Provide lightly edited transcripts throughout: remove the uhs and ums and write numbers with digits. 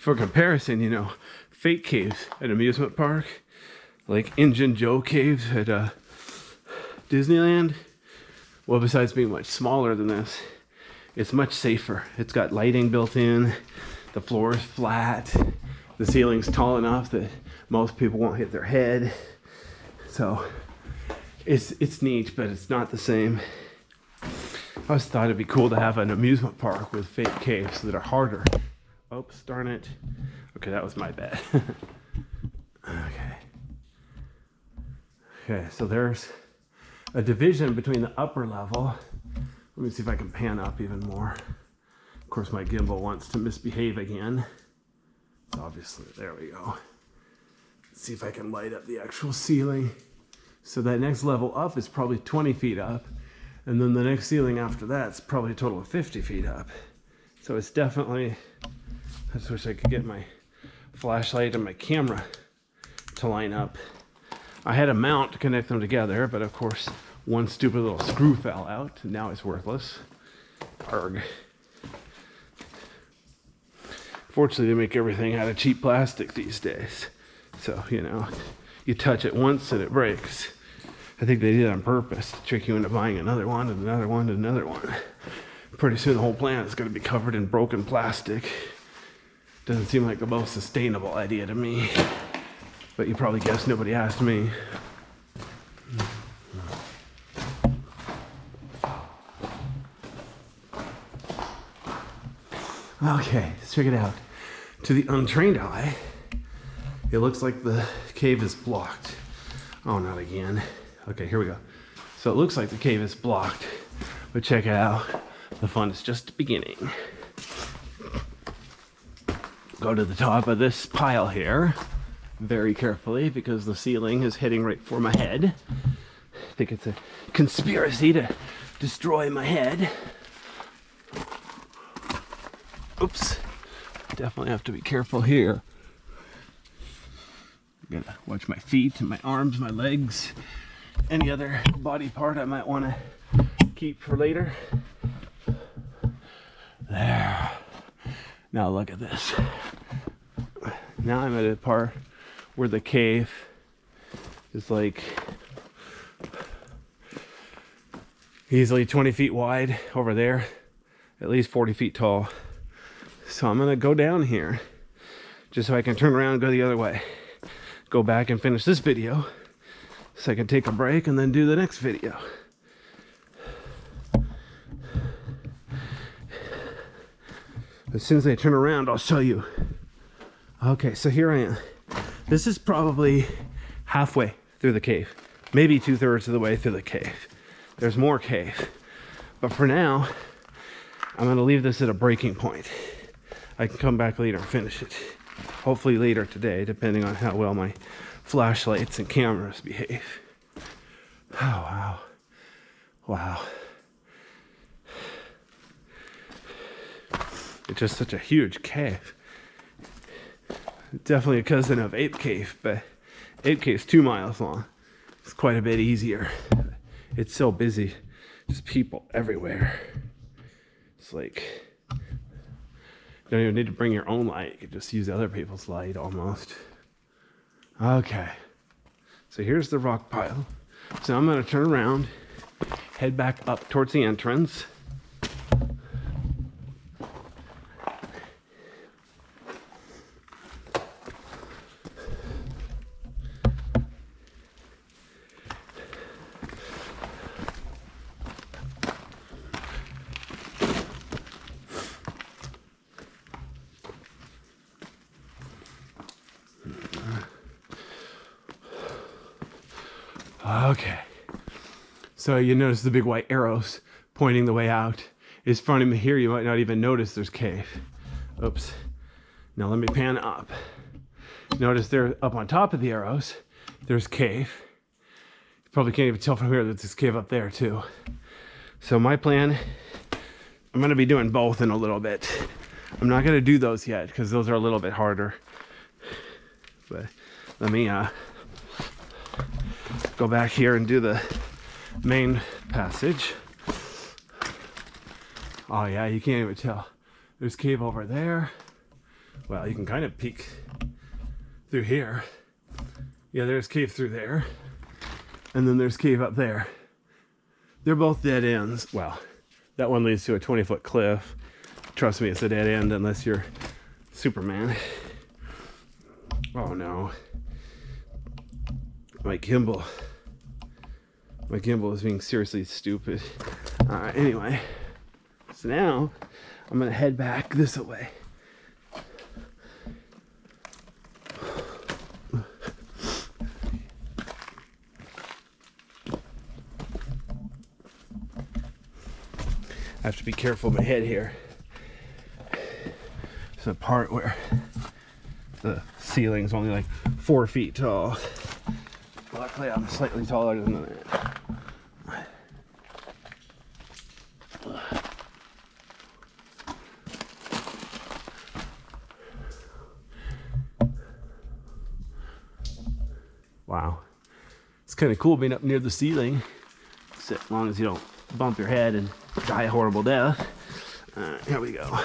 for comparison, you know, fake caves at amusement park, like Injun Joe caves at Disneyland, well, besides being much smaller than this, it's much safer. It's got lighting built in, the floor is flat, the ceiling's tall enough that most people won't hit their head. So it's neat, but it's not the same. I always thought it'd be cool to have an amusement park with fake caves that are harder. Oops, darn it. Okay, that was my bad. Okay, so there's a division between the upper level. Let me see if I can pan up even more. Of course, my gimbal wants to misbehave again. So obviously, there we go. Let's see if I can light up the actual ceiling. So that next level up is probably 20 feet up. And then the next ceiling after that's probably a total of 50 feet up. So it's definitely, I just wish I could get my flashlight and my camera to line up. I had a mount to connect them together, but of course, one stupid little screw fell out, and now it's worthless. Arg. Fortunately, they make everything out of cheap plastic these days. So, you know, you touch it once and it breaks. I think they did it on purpose to trick you into buying another one and another one and another one. Pretty soon the whole planet is going to be covered in broken plastic. Doesn't seem like the most sustainable idea to me. But you probably guessed nobody asked me. Okay, let's check it out. To the untrained eye, it looks like the cave is blocked. Oh, not again. Okay, here we go. So it looks like the cave is blocked, but check it out. The fun is just beginning. Go to the top of this pile here very carefully because the ceiling is heading right for my head. I think it's a conspiracy to destroy my head. Oops. Definitely have to be careful here. Gotta watch my feet and my arms, my legs, any other body part I might want to keep for later. There. Now look at this. Now I'm at a part where the cave is like easily 20 feet wide over there, at least 40 feet tall. So I'm gonna go down here just so I can turn around and go the other way. Go back and finish this video so I can take a break and then do the next video. As soon as I turn around, I'll show you. Okay, so here I am. This is probably halfway through the cave, maybe 2/3 of the way through the cave. There's more cave, but for now, I'm gonna leave this at a breaking point. I can come back later and finish it. Hopefully later today, depending on how well my flashlights and cameras behave. Oh, wow. Wow. It's just such a huge cave. Definitely a cousin of Ape Cave, but Ape Cave's 2 miles long. It's quite a bit easier. It's so busy. Just people everywhere. It's like, you don't even need to bring your own light. You could just use other people's light almost. Okay. So here's the rock pile. So I'm going to turn around, head back up towards the entrance. Okay, so you notice the big white arrows pointing the way out. Is front of me here, you might not even notice there's cave. Oops. Now let me pan up. Notice there up on top of the arrows, there's cave. You probably can't even tell from here that there's cave up there too. So my plan, I'm gonna be doing both in a little bit. I'm not gonna do those yet because those are a little bit harder. But let me go back here and do the main passage. Oh yeah, you can't even tell. There's cave over there. Well, you can kind of peek through here. Yeah, there's cave through there. And then there's cave up there. They're both dead ends. Well, that one leads to a 20-foot cliff. Trust me, it's a dead end unless you're Superman. Oh no. My gimbal is being seriously stupid. Anyway, so now I'm gonna head back this way. I have to be careful of my head here. It's a part where the ceiling's only like 4 feet tall. Luckily, I'm slightly taller than that. Wow. It's kind of cool being up near the ceiling. As long as you don't bump your head and die a horrible death. Here we go.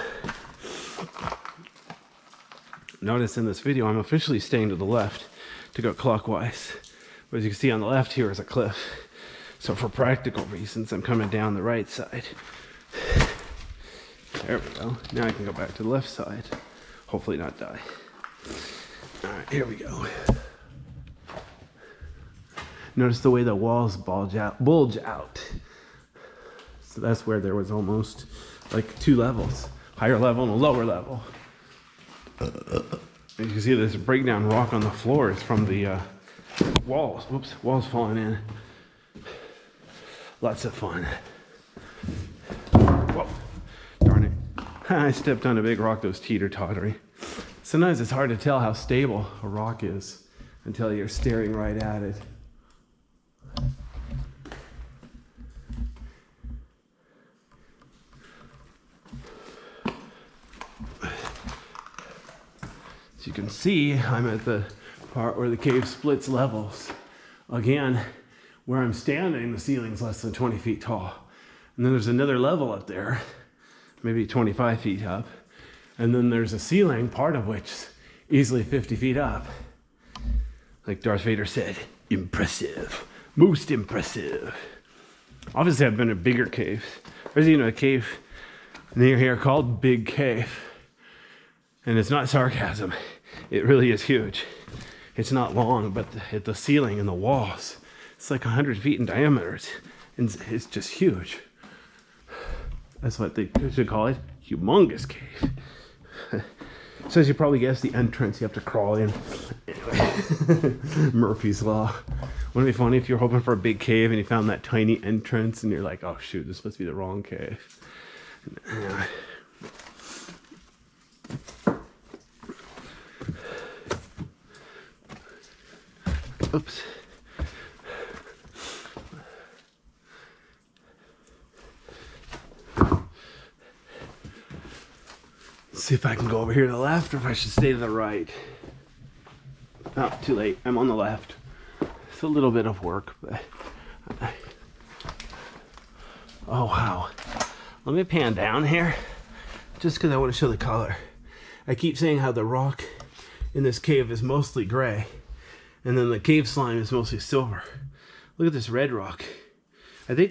Notice in this video, I'm officially staying to the left to go clockwise. But as you can see on the left here is a cliff. So for practical reasons, I'm coming down the right side. There we go. Now I can go back to the left side. Hopefully not die. All right, here we go. Notice the way the walls bulge out. So that's where there was almost like 2 levels. Higher level and a lower level. And you can see there's a breakdown rock on the floors from the walls. Whoops, walls falling in. Lots of fun. Whoa, darn it. I stepped on a big rock that was teeter-tottery. Sometimes it's hard to tell how stable a rock is until you're staring right at it. As you can see, I'm at the part where the cave splits levels. Again, where I'm standing, the ceiling's less than 20 feet tall. And then there's another level up there, maybe 25 feet up. And then there's a ceiling, part of which is easily 50 feet up. Like Darth Vader said, impressive, most impressive. Obviously, I've been in bigger caves. There's even a cave near here called Big Cave. And it's not sarcasm. It really is huge. It's not long, but the ceiling and the walls, it's like 100 feet in diameter. It's just huge. That's what they should call it. Humongous cave. So as you probably guessed, the entrance, you have to crawl in. Anyway, Murphy's Law. Wouldn't it be funny if you're hoping for a big cave and you found that tiny entrance and you're like, oh shoot, this must be the wrong cave. Anyway. Oops. Let's see if I can go over here to the left or if I should stay to the right. Oh, too late. I'm on the left. It's a little bit of work, but... Oh, wow. Let me pan down here, just because I want to show the color. I keep saying how the rock in this cave is mostly gray, and then the cave slime is mostly silver. Look at this red rock. I think